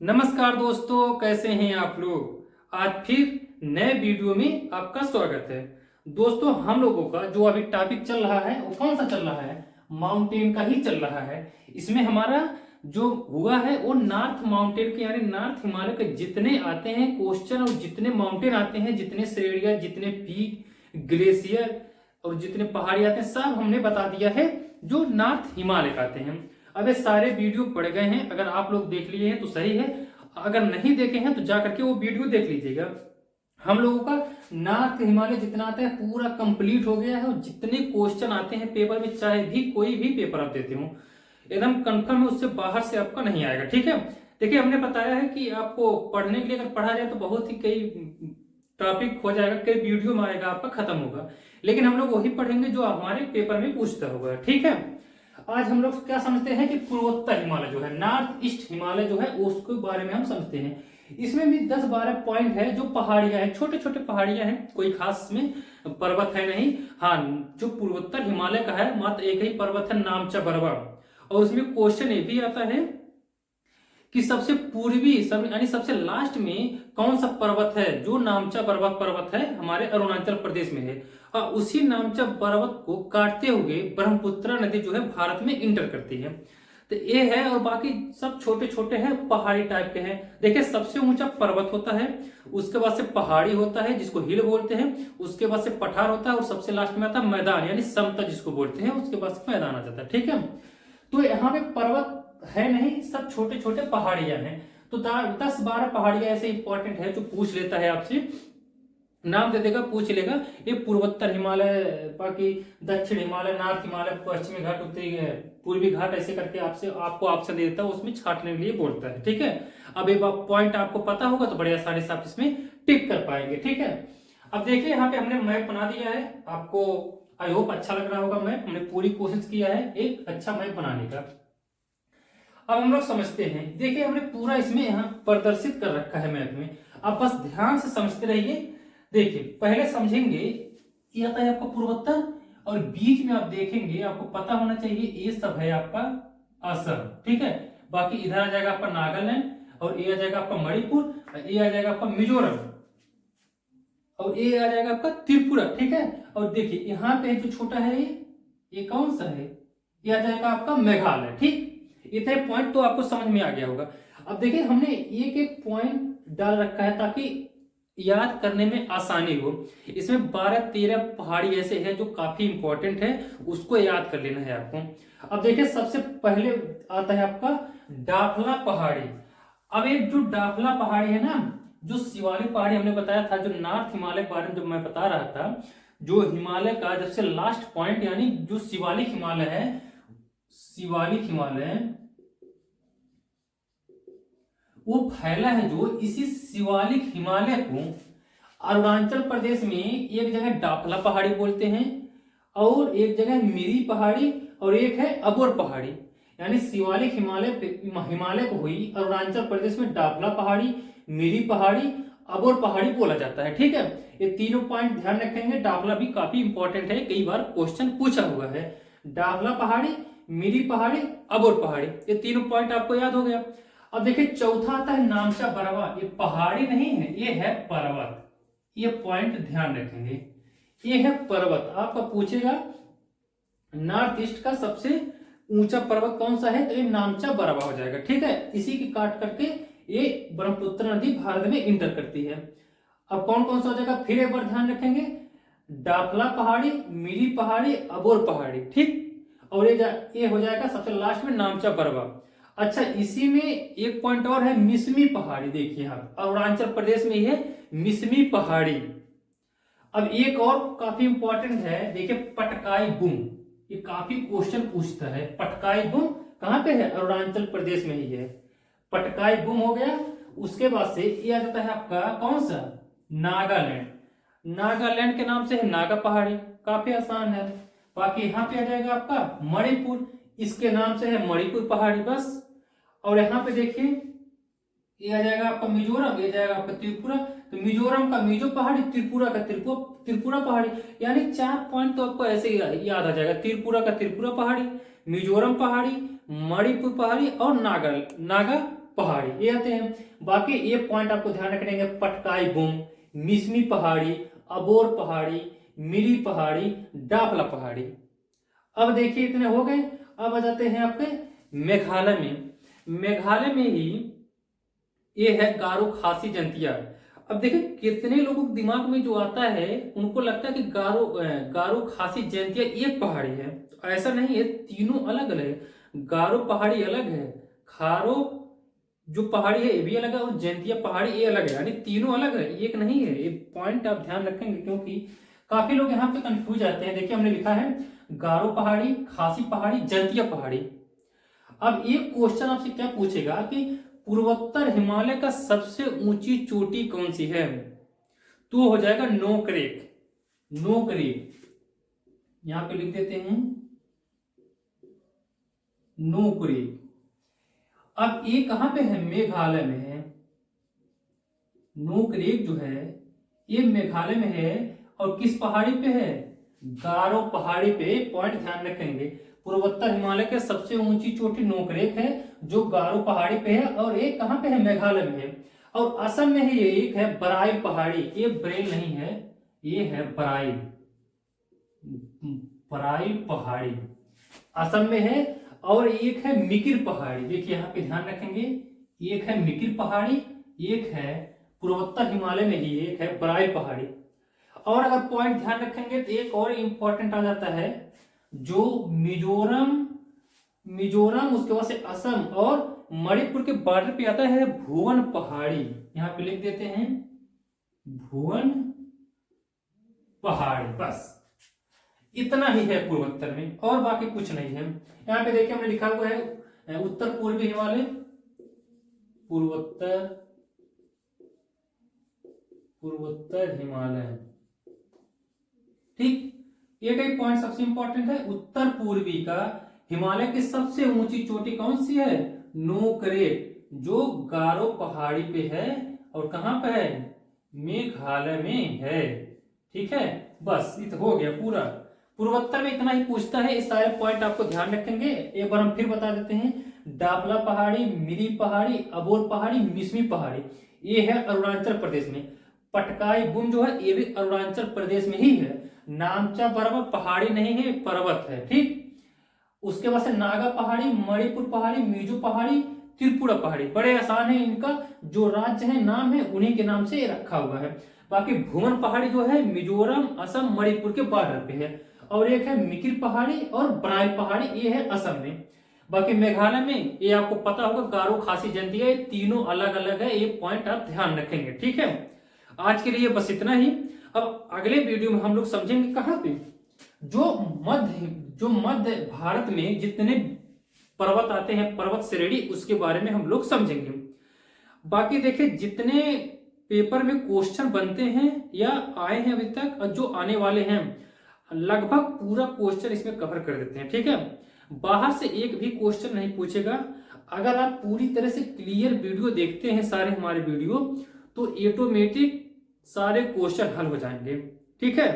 नमस्कार दोस्तों, कैसे हैं आप लोग। आज फिर नए वीडियो में आपका स्वागत है। दोस्तों, हम लोगों का जो अभी टॉपिक चल रहा है वो कौन सा चल रहा है? माउंटेन का ही चल रहा है। इसमें हमारा जो हुआ है वो नॉर्थ माउंटेन के यानी नॉर्थ हिमालय के जितने आते हैं क्वेश्चन और जितने माउंटेन आते हैं, जितने श्रेणियां, जितने पीक, ग्लेशियर और जितने पहाड़ी आते हैं, सब हमने बता दिया है जो नॉर्थ हिमालय का आते हैं। अब ये सारे वीडियो पड़ गए हैं। अगर आप लोग देख लिए हैं तो सही है, अगर नहीं देखे हैं तो जा करके वो वीडियो देख लीजिएगा। हम लोगों का नॉर्थ हिमालय जितना आता है पूरा कंप्लीट हो गया है और जितने क्वेश्चन आते हैं पेपर में, चाहे भी कोई भी पेपर आप देते हो, एकदम कंफर्म है उससे बाहर से आपका नहीं आएगा। ठीक है, देखिए हमने बताया है कि आपको पढ़ने के लिए अगर पढ़ा जाए तो बहुत ही कई टॉपिक हो जाएगा, कई वीडियो में आएगा, आपका खत्म होगा। लेकिन हम लोग वही पढ़ेंगे जो हमारे पेपर में पूछता होगा। ठीक है, आज हम लोग क्या समझते हैं कि पूर्वोत्तर हिमालय जो है, नॉर्थ ईस्ट हिमालय जो है, उसके बारे में हम समझते हैं। इसमें भी 10-12 पॉइंट है जो पहाड़ियां हैं, छोटे छोटे पहाड़ियां हैं, कोई खास में पर्वत है नहीं। हाँ, जो पूर्वोत्तर हिमालय का है मात्र एक ही पर्वत है, नामचा बरवा। और उसमें क्वेश्चन ये भी आता है कि सबसे पूर्वी यानी सबसे लास्ट में कौन सा पर्वत है? जो नामचा पर्वत है हमारे अरुणाचल प्रदेश में है। और उसी नामचा पर्वत को काटते हुए ब्रह्मपुत्र नदी जो है भारत में इंटर करती है। तो ये है, और बाकी सब छोटे छोटे हैं, पहाड़ी टाइप के हैं। देखिए, सबसे ऊंचा पर्वत होता है, उसके बाद से पहाड़ी होता है जिसको हिल बोलते हैं, उसके बाद से पठार होता है और सबसे लास्ट में आता है मैदान यानी समतल जिसको बोलते हैं, उसके बाद से मैदान आ जाता है। ठीक है, तो यहाँ पे पर्वत है नहीं, सब छोटे छोटे पहाड़ियां हैं। तो 10-12 पहाड़ियां ऐसे इंपॉर्टेंट है जो पूछ लेता है आपसे, नाम दे देगा, पूछ लेगा। ये पूर्वोत्तर हिमालय, बाकी दक्षिण हिमालय, नॉर्थ हिमालय, पश्चिमी घाट, उत्तरी पूर्वी घाट, ऐसे करके आपको ऑप्शन दे देता है, उसमें छांटने के लिए बोलता है। ठीक है, अब एक पॉइंट आपको पता होगा तो बड़े आसानी से आप इसमें टिक कर पाएंगे। ठीक है, अब देखिए यहाँ पे हमने मैप बना दिया है, आपको आई होप अच्छा लग रहा होगा। मैप हमने पूरी कोशिश किया है एक अच्छा मैप बनाने का। अब हम लोग समझते हैं, देखिए हमने पूरा इसमें यहाँ प्रदर्शित कर रखा है मैप में। आप बस ध्यान से समझते रहिए। देखिए, पहले समझेंगे ये आता है आपका पूर्वोत्तर, और बीच में आप देखेंगे, आपको पता होना चाहिए ये सब है आपका असम। ठीक है, बाकी इधर आ जाएगा आपका नागालैंड, और ये आ जाएगा आपका मणिपुर, और ये आ जाएगा आपका मिजोरम, और ये आ जाएगा आपका त्रिपुरा। ठीक है, और देखिए यहाँ पे जो छोटा है ये कौन सा है? ये आ जाएगा आपका मेघालय। ठीक, इतने पॉइंट तो आपको समझ में आ गया होगा। अब देखिए हमने एक एक पॉइंट डाल रखा है ताकि याद करने में आसानी हो। इसमें 12-13 पहाड़ी ऐसे हैं जो काफी इंपॉर्टेंट है, उसको याद कर लेना है आपको। अब देखिए सबसे पहले आता है आपका डाफला पहाड़ी। अब एक जो डाफला पहाड़ी है ना, जो शिवालिक पहाड़ी हमने बताया था, जो नॉर्थ हिमालय के बारे में जब मैं बता रहा था, जो हिमालय का सबसे लास्ट पॉइंट यानी जो शिवालिक हिमालय है, शिवालिक हिमालय वो फैला है जो इसी शिवालिक हिमालय को अरुणाचल प्रदेश में एक जगह डाफला पहाड़ी बोलते हैं, और एक जगह मिरी पहाड़ी, और एक है अबोर पहाड़ी। यानी शिवालिक हिमालय को हुई अरुणाचल प्रदेश में डाफला पहाड़ी, मिरी पहाड़ी, अबोर पहाड़ी बोला जाता है। ठीक है, ये तीनों पॉइंट ध्यान रखेंगे। डाफला भी काफी इंपॉर्टेंट है, कई बार क्वेश्चन पूछा हुआ है। डाफला पहाड़ी, मिरी पहाड़ी, अबोर पहाड़ी, ये तीनों पॉइंट आपको याद हो गया। अब देखिए चौथा आता है नामचा बरवा। ये पहाड़ी नहीं है, ये है पर्वत। ये पॉइंट ध्यान रखेंगे, ये है पर्वत। आपका पूछेगा नॉर्थ ईस्ट का सबसे ऊंचा पर्वत कौन सा है, तो ये नामचा बरवा हो जाएगा। ठीक है, इसी की काट करके ये ब्रह्मपुत्र नदी भारत में इंटर करती है। अब कौन कौन सा हो जाएगा, फिर एक बार ध्यान रखेंगे, डाफला पहाड़ी, मिरी पहाड़ी, अबोर पहाड़ी। ठीक, और ये हो जाएगा सबसे लास्ट में नामचा बरवा। अच्छा, इसी में एक पॉइंट और है, मिसमी पहाड़ी। देखिए आप अरुणाचल प्रदेश में है मिसमी पहाड़ी। अब एक और काफी इंपॉर्टेंट है, देखिए पटकाई बुम। ये काफी क्वेश्चन पूछता है। पटकाई बुम कहां पे है? अरुणाचल प्रदेश में ही है। पटकाई बुम हो गया। उसके बाद से ये आ जाता है आपका कौन सा? नागालैंड। नागालैंड के नाम से है नागा पहाड़ी, काफी आसान है। बाकी यहाँ पे आ जाएगा आपका मणिपुर, इसके नाम से है मणिपुर पहाड़ी बस। और यहाँ पे देखिए ये आ जाएगा आपका मिजोरम, ये जाएगा आपका त्रिपुरा। तो मिजोरम का मिजो पहाड़ी, त्रिपुरा का त्रिपुरा पहाड़ी। यानी 4 पॉइंट तो आपको ऐसे ही याद आ जाएगा। त्रिपुरा का त्रिपुरा पहाड़ी, मिजोरम पहाड़ी, मणिपुर पहाड़ी और नागा पहाड़ी, ये आते हैं। बाकी ये पॉइंट आपको ध्यान रखने हैं, पटकाई बुम, मिसमी पहाड़ी, अबोर पहाड़ी, मिरी पहाड़ी, डाफला पहाड़ी। अब देखिए इतने हो गए। अब आ जाते हैं आपके मेघालय में। मेघालय में ही ये है गारो खासी जंतिया। अब देखिए कितने लोगों के दिमाग में जो आता है उनको लगता है कि गारो खासी जंतिया एक पहाड़ी है। ऐसा नहीं है, तीनों अलग अलग है। गारो पहाड़ी अलग है, खारो जो पहाड़ी है ये भी अलग है, और जंतिया पहाड़ी ये अलग है, यानी तीनों अलग है, एक नहीं है। ये पॉइंट आप ध्यान रखेंगे क्योंकि काफी लोग यहाँ पे कंफ्यूज जाते हैं। देखिए हमने लिखा है गारो पहाड़ी, खासी पहाड़ी, जंतिया पहाड़ी। अब एक क्वेश्चन आपसे क्या पूछेगा कि पूर्वोत्तर हिमालय का सबसे ऊंची चोटी कौन सी है, तो हो जाएगा नोकरेक। नोकरेक यहां पे लिख देते हैं नोकरेक। अब ये कहां पे है, मेघालय में है। नोकरेक जो है ये मेघालय में है, और किस पहाड़ी पे है, गारो पहाड़ी पे। पॉइंट ध्यान रखेंगे, पूर्वोत्तर हिमालय के सबसे ऊंची चोटी नोकरेक है जो गारो पहाड़ी पे है, और एक कहां पे है, मेघालय में है। और असम में ही एक है बराइल पहाड़ी, ये ब्रेल नहीं है, ये है बराइल, बराइल पहाड़ी असम में है। और एक है मिकिर पहाड़ी, देखिए यहां पे ध्यान रखेंगे, एक है मिकिर पहाड़ी, एक है पूर्वोत्तर हिमालय में ही एक है बराइल पहाड़ी। और अगर पॉइंट ध्यान रखेंगे तो एक और इंपॉर्टेंट आ जाता है, जो मिजोरम उसके बाद से असम और मणिपुर के बॉर्डर पे आता है भुवन पहाड़ी। यहां पे लिख देते हैं भुवन पहाड़ी। बस इतना ही है पूर्वोत्तर में, और बाकी कुछ नहीं है। यहां पे देखिए हमने लिखा हुआ है उत्तर पूर्वी हिमालय, पूर्वोत्तर हिमालय। ठीक, ये कई पॉइंट सबसे इंपॉर्टेंट है। उत्तर पूर्वी का हिमालय की सबसे ऊंची चोटी कौन सी है, नोकरेक, जो गारो पहाड़ी पे है, और कहां पे है, मेघालय में है। ठीक है, बस इत हो गया पूरा। पूर्वोत्तर में इतना ही पूछता है, इस सारे पॉइंट आपको ध्यान रखेंगे। एक बार हम फिर बता देते हैं, डाफला पहाड़ी, मिरी पहाड़ी, अबोर पहाड़ी, मिसमी पहाड़ी, ये है अरुणाचल प्रदेश में। पटकाई बुम जो है ये भी अरुणाचल प्रदेश में ही है। नामचा पर्वत पहाड़ी नहीं है, पर्वत है। ठीक, उसके बाद से नागा पहाड़ी, मणिपुर पहाड़ी, मिजो पहाड़ी, त्रिपुरा पहाड़ी। बड़े आसान है, इनका जो राज्य है नाम है उन्हीं के नाम से रखा हुआ है। बाकी भुवन पहाड़ी जो है मिजोरम, असम, मणिपुर के बॉर्डर पे है। और एक है मिकिर पहाड़ी और बराइल पहाड़ी, ये है असम में। बाकी मेघालय में ये आपको पता होगा गारो खासी जंतिया, ये तीनों अलग अलग है। ये पॉइंट आप ध्यान रखेंगे। ठीक है, आज के लिए बस इतना ही। अब अगले वीडियो में हम लोग समझेंगे कहां पे, जो मध्य भारत में जितने पर्वत आते हैं, पर्वत श्रेणी, उसके बारे में हम लोग समझेंगे। बाकी देखिए जितने पेपर में क्वेश्चन बनते हैं या आए हैं अभी तक, और जो आने वाले हैं, लगभग पूरा क्वेश्चन इसमें कवर कर देते हैं। ठीक है, बाहर से एक भी क्वेश्चन नहीं पूछेगा। अगर आप पूरी तरह से क्लियर वीडियो देखते हैं, सारे हमारे वीडियो, तो ऑटोमेटिक सारे क्वेश्चन हल हो जाएंगे। ठीक है,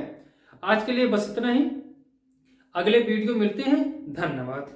आज के लिए बस इतना ही। अगले वीडियो मिलते हैं। धन्यवाद।